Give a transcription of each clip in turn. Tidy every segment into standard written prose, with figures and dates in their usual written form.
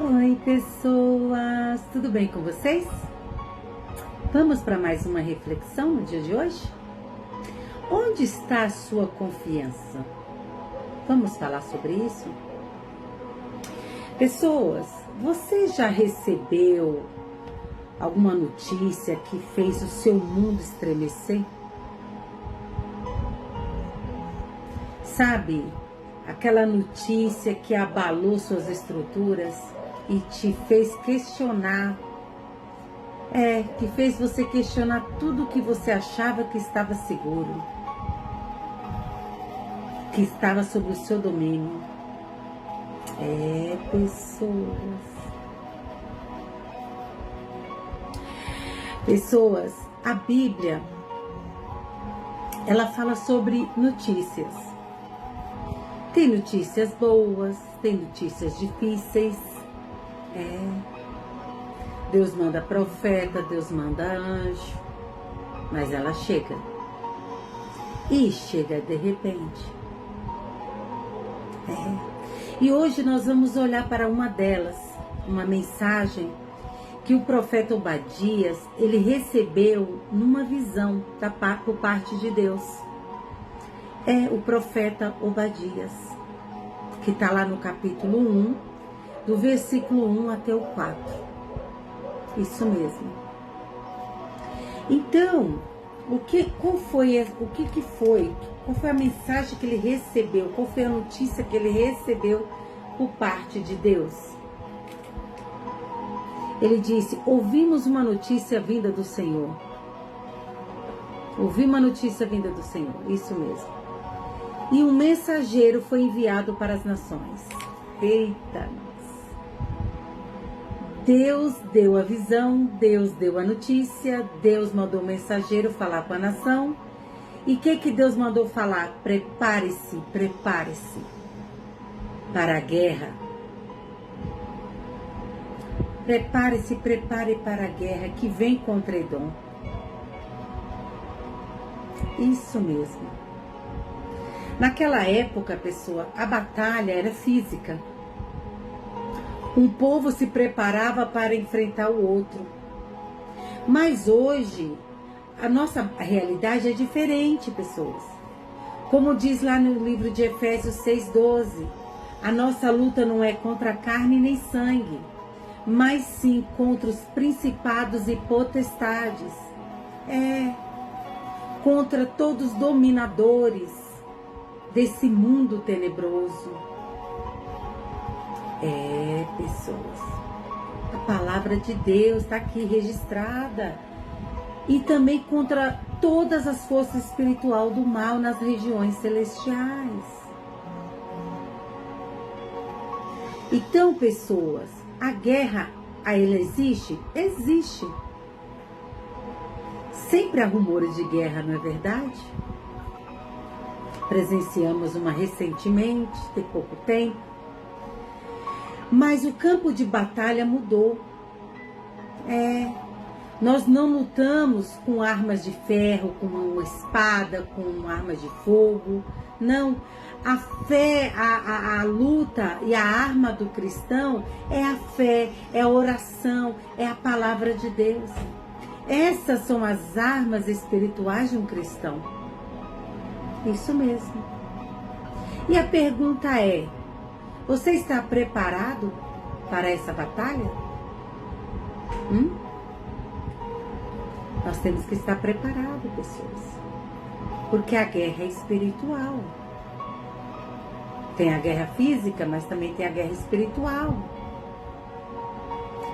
Oi, pessoas! Tudo bem com vocês? Vamos para mais uma reflexão no dia de hoje? Onde está a sua confiança? Vamos falar sobre isso? Pessoas, você já recebeu alguma notícia que fez o seu mundo estremecer? Sabe, aquela notícia que abalou suas estruturas e te fez questionar, que fez você questionar tudo que você achava que estava seguro, que estava sob o seu domínio. Pessoas, a Bíblia, ela fala sobre notícias. Tem notícias boas, tem notícias difíceis. Deus manda profeta, Deus manda anjo, mas ela chega. E chega de repente. E hoje nós vamos olhar para uma delas, uma mensagem que o profeta Obadias, ele recebeu numa visão por parte de Deus. É o profeta Obadias, que está lá no capítulo 1, do versículo 1 até o 4. Isso mesmo. Então, qual foi a mensagem que ele recebeu? Qual foi a notícia que ele recebeu por parte de Deus? Ele disse: ouvimos uma notícia vinda do Senhor. Ouvi uma notícia vinda do Senhor, isso mesmo. E um mensageiro foi enviado para as nações. Eita! Deus deu a visão, Deus deu a notícia, Deus mandou o mensageiro falar com a nação. E o que Deus mandou falar? Prepare-se para a guerra. Prepare para a guerra que vem contra Edom. Isso mesmo. Naquela época, pessoa, a batalha era física. Um povo se preparava para enfrentar o outro. Mas hoje, a nossa realidade é diferente, pessoas. Como diz lá no livro de Efésios 6:12, a nossa luta não é contra carne nem sangue, mas sim contra os principados e potestades. Contra todos os dominadores desse mundo tenebroso. Pessoas, a palavra de Deus está aqui registrada. E também contra todas as forças espirituais do mal nas regiões celestiais. Então, pessoas, a guerra, ela existe? Existe. Sempre há rumores de guerra, não é verdade? Presenciamos uma recentemente, tem pouco tempo. Mas o campo de batalha mudou. Nós não lutamos com armas de ferro, com uma espada, com armas de fogo. Não. A fé, a luta e a arma do cristão é a fé, é a oração, é a palavra de Deus. Essas são as armas espirituais de um cristão. Isso mesmo. E a pergunta é: você está preparado para essa batalha? Nós temos que estar preparados, pessoas. Porque a guerra é espiritual. Tem a guerra física, mas também tem a guerra espiritual.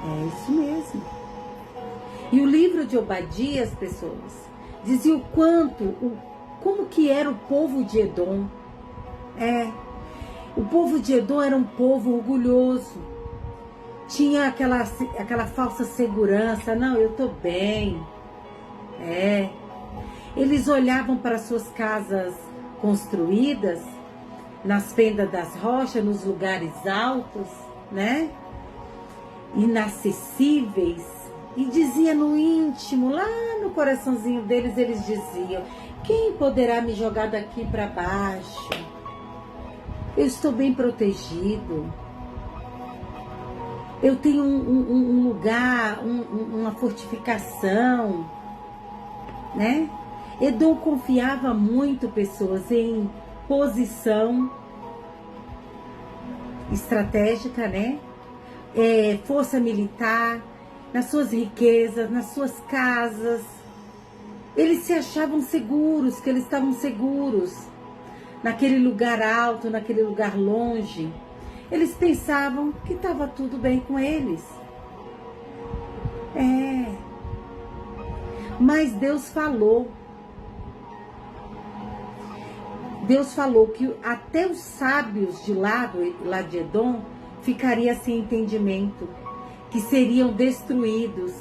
É isso mesmo. E o livro de Obadias, pessoas, dizia como que era o povo de Edom. O povo de Edom era um povo orgulhoso. Tinha aquela falsa segurança. Não, eu estou bem. Eles olhavam para suas casas construídas nas fendas das rochas, nos lugares altos, né? Inacessíveis. E dizia no íntimo, lá no coraçãozinho deles, eles diziam: quem poderá me jogar daqui para baixo? Eu estou bem protegido. Eu tenho um lugar, uma fortificação, né? Edom confiava muito, pessoas, em posição estratégica, né? Força militar, nas suas riquezas, nas suas casas. Eles se achavam seguros, que eles estavam seguros naquele lugar alto, naquele lugar longe. Eles pensavam que estava tudo bem com eles. Mas Deus falou. Deus falou que até os sábios de lá de Edom ficaria sem entendimento, que seriam destruídos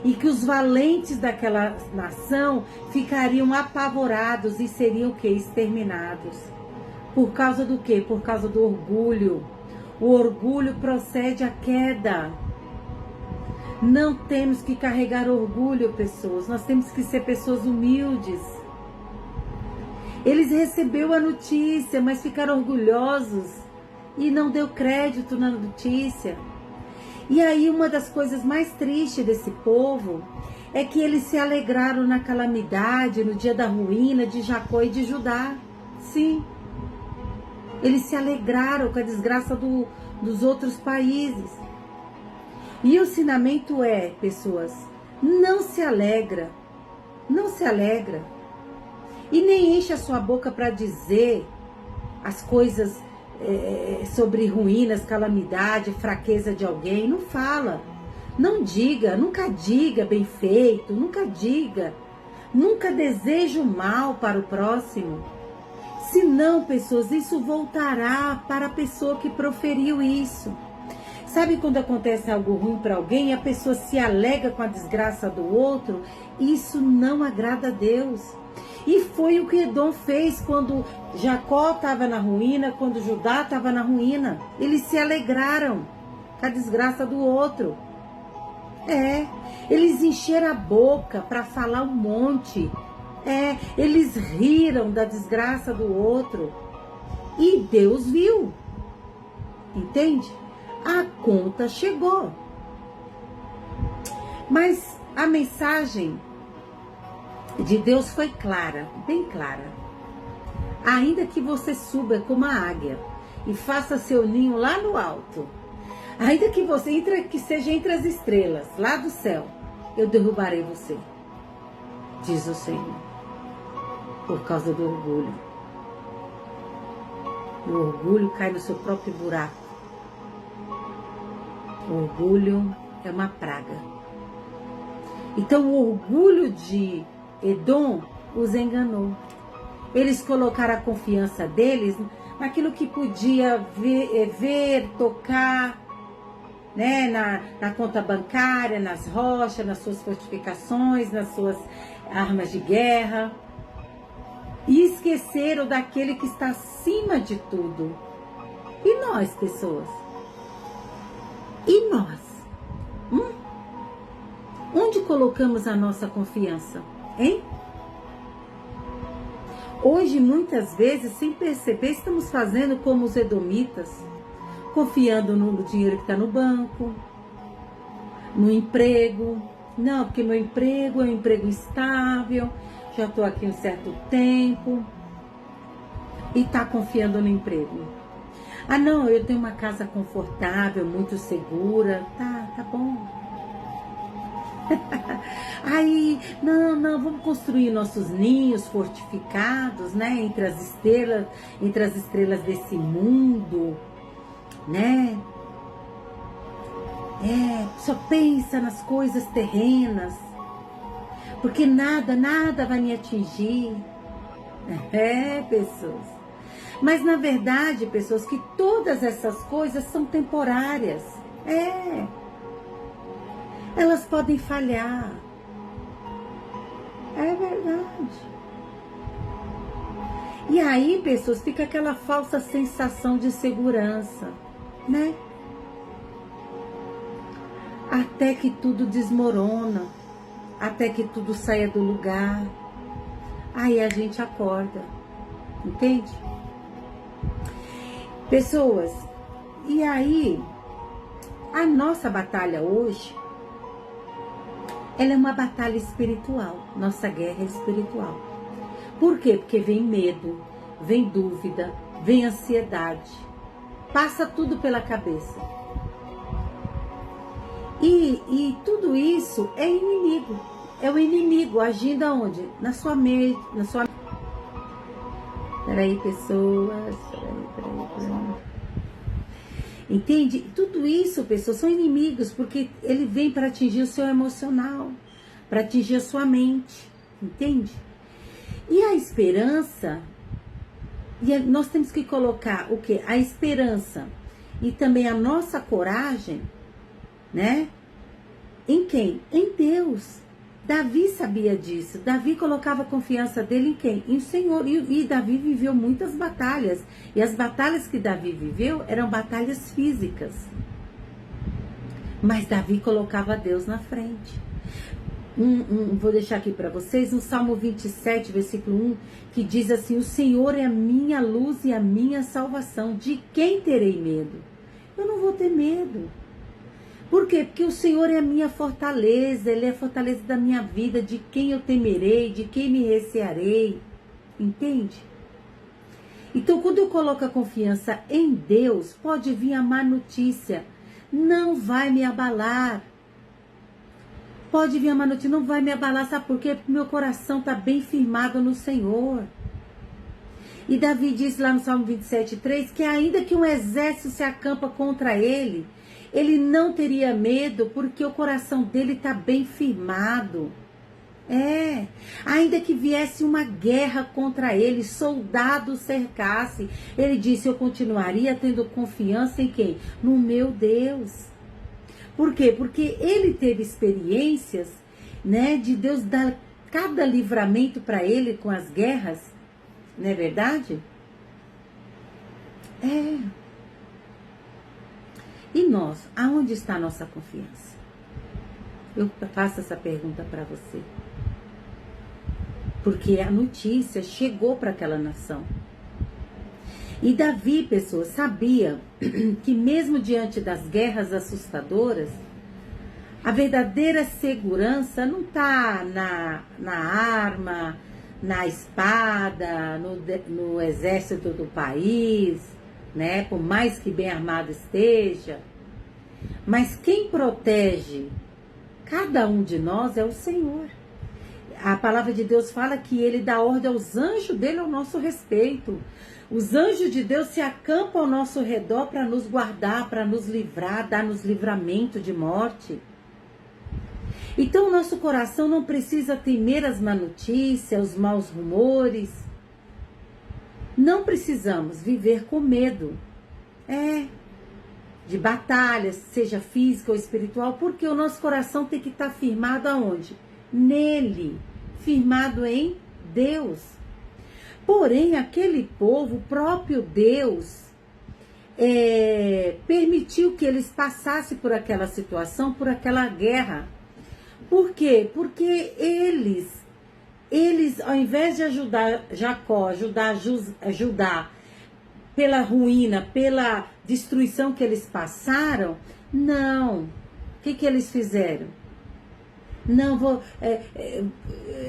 e que os valentes daquela nação ficariam apavorados e seriam o quê? Exterminados. Por causa do quê? Por causa do orgulho. O orgulho procede à queda. Não temos que carregar orgulho, pessoas. Nós temos que ser pessoas humildes. Eles receberam a notícia, mas ficaram orgulhosos e não deu crédito na notícia. E aí uma das coisas mais tristes desse povo é que eles se alegraram na calamidade, no dia da ruína de Jacó e de Judá. Sim, eles se alegraram com a desgraça dos outros países. E o ensinamento é, pessoas, não se alegra, não se alegra. E nem enche a sua boca para dizer as coisas sobre ruínas, calamidade, fraqueza de alguém. Não fala, não diga, nunca diga bem feito, nunca diga, nunca deseje o mal para o próximo. Senão, pessoas, isso voltará para a pessoa que proferiu isso. Sabe quando acontece algo ruim para alguém e a pessoa se alega com a desgraça do outro? Isso não agrada a Deus. E foi o que Edom fez quando Jacó estava na ruína, quando Judá estava na ruína. Eles se alegraram com a desgraça do outro. Eles encheram a boca para falar um monte. Eles riram da desgraça do outro. E Deus viu. Entende? A conta chegou. Mas a mensagem de Deus foi clara, bem clara. Ainda que você suba como a águia e faça seu ninho lá no alto, ainda que você que seja entre as estrelas, lá do céu, eu derrubarei você, diz o Senhor, por causa do orgulho. O orgulho cai no seu próprio buraco. O orgulho é uma praga. Então o orgulho de Edom os enganou. Eles colocaram a confiança deles naquilo que podia ver, tocar, né, na conta bancária, nas rochas, nas suas fortificações, nas suas armas de guerra. E esqueceram daquele que está acima de tudo. E nós, pessoas? E nós? Onde colocamos a nossa confiança? Hein? Hoje, muitas vezes, sem perceber, estamos fazendo como os edomitas, confiando no dinheiro que está no banco, no emprego. Não, porque meu emprego é um emprego estável, já estou aqui um certo tempo, e está confiando no emprego. Ah, não, eu tenho uma casa confortável, muito segura. Tá bom. Aí, não, vamos construir nossos ninhos fortificados, né, entre as estrelas desse mundo, né? Só pensa nas coisas terrenas, porque nada vai me atingir. Pessoas. Mas na verdade, pessoas, que todas essas coisas são temporárias. Elas podem falhar. É verdade. E aí, pessoas, fica aquela falsa sensação de segurança, né? Até que tudo desmorona, até que tudo saia do lugar. Aí a gente acorda, entende? Pessoas, e aí A nossa batalha hoje, ela é uma batalha espiritual. Nossa guerra é espiritual. Por quê? Porque vem medo, vem dúvida, vem ansiedade. Passa tudo pela cabeça. E tudo isso é inimigo. É o inimigo agindo aonde? Na sua mente, na sua... Peraí, pessoas. Peraí. Entende? Tudo isso, pessoas, são inimigos, porque ele vem para atingir o seu emocional, para atingir a sua mente. Entende? E a esperança, nós temos que colocar o quê? A esperança e também a nossa coragem, né? Em quem? Em Deus. Davi sabia disso. Davi colocava a confiança dele em quem? Em Senhor. E Davi viveu muitas batalhas. E as batalhas que Davi viveu eram batalhas físicas. Mas Davi colocava Deus na frente. Vou deixar aqui para vocês um Salmo 27, versículo 1, que diz assim: o Senhor é a minha luz e a minha salvação. De quem terei medo? Eu não vou ter medo. Por quê? Porque o Senhor é a minha fortaleza, Ele é a fortaleza da minha vida, de quem eu temerei, de quem me recearei. Entende? Então, quando eu coloco a confiança em Deus, pode vir a má notícia, não vai me abalar. Pode vir a má notícia, não vai me abalar, sabe por quê? Porque meu coração está bem firmado no Senhor. E Davi diz lá no Salmo 27:3 que ainda que um exército se acampa contra ele, ele não teria medo, porque o coração dele está bem firmado. Ainda que viesse uma guerra contra ele, soldados cercasse, ele disse: eu continuaria tendo confiança em quem? No meu Deus. Por quê? Porque ele teve experiências, né, de Deus dar cada livramento para ele com as guerras, não é verdade? E nós, aonde está a nossa confiança? Eu faço essa pergunta para você. Porque a notícia chegou para aquela nação. E Davi, pessoas, sabia que mesmo diante das guerras assustadoras, a verdadeira segurança não está na arma, na espada, no exército do país, né? Por mais que bem armado esteja. Mas quem protege cada um de nós é o Senhor. A palavra de Deus fala que Ele dá ordem aos anjos dele ao nosso respeito. Os anjos de Deus se acampam ao nosso redor para nos guardar, para nos livrar, dar-nos livramento de morte. Então o nosso coração não precisa temer as má notícias, os maus rumores. Não precisamos viver com medo. De batalhas, seja física ou espiritual, porque o nosso coração tem que estar firmado aonde? Nele, firmado em Deus. Porém, aquele povo, o próprio Deus, permitiu que eles passassem por aquela situação, por aquela guerra. Por quê? Porque eles, ao invés de ajudar Jacó, ajudar Judá pela ruína, pela destruição que eles passaram, não. O que eles fizeram? Não,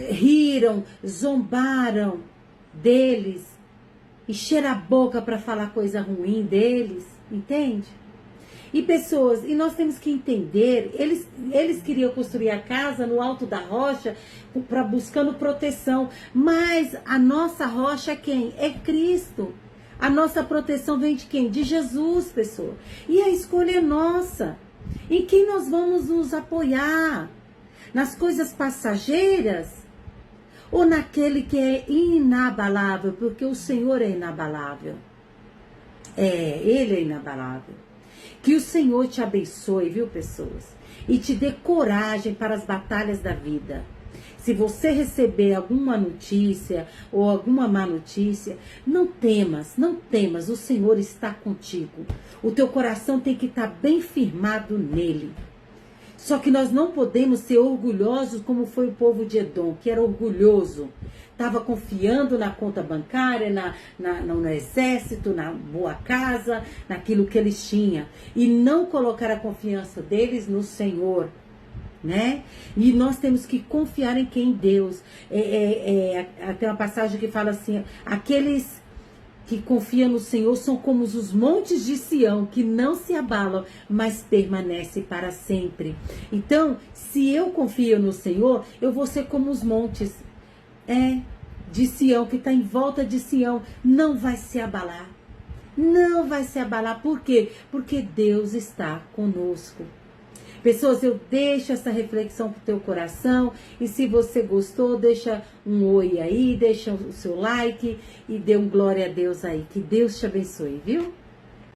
riram, zombaram deles, encheram a boca para falar coisa ruim deles, entende? E pessoas, e nós temos que entender, eles queriam construir a casa no alto da rocha, buscando proteção, mas a nossa rocha é quem? É Cristo. A nossa proteção vem de quem? De Jesus, pessoa. E a escolha é nossa. Em quem nós vamos nos apoiar? Nas coisas passageiras? Ou naquele que é inabalável? Porque o Senhor é inabalável. Ele é inabalável. Que o Senhor te abençoe, viu, pessoas? E te dê coragem para as batalhas da vida. Se você receber alguma notícia ou alguma má notícia, não temas, não temas, o Senhor está contigo. O teu coração tem que estar bem firmado nele. Só que nós não podemos ser orgulhosos como foi o povo de Edom, que era orgulhoso. Estava confiando na conta bancária, no exército, na boa casa, naquilo que eles tinham. E não colocar a confiança deles no Senhor. Né? E nós temos que confiar em quem? Deus. Tem uma passagem que fala assim: aqueles que confiam no Senhor são como os montes de Sião, que não se abalam, mas permanecem para sempre. Então, se eu confio no Senhor, eu vou ser como os montes de Sião, que está em volta de Sião, não vai se abalar. Não vai se abalar. Por quê? Porque Deus está conosco. Pessoas, eu deixo essa reflexão pro teu coração, e se você gostou, deixa um oi aí, deixa o seu like e dê um glória a Deus aí. Que Deus te abençoe, viu?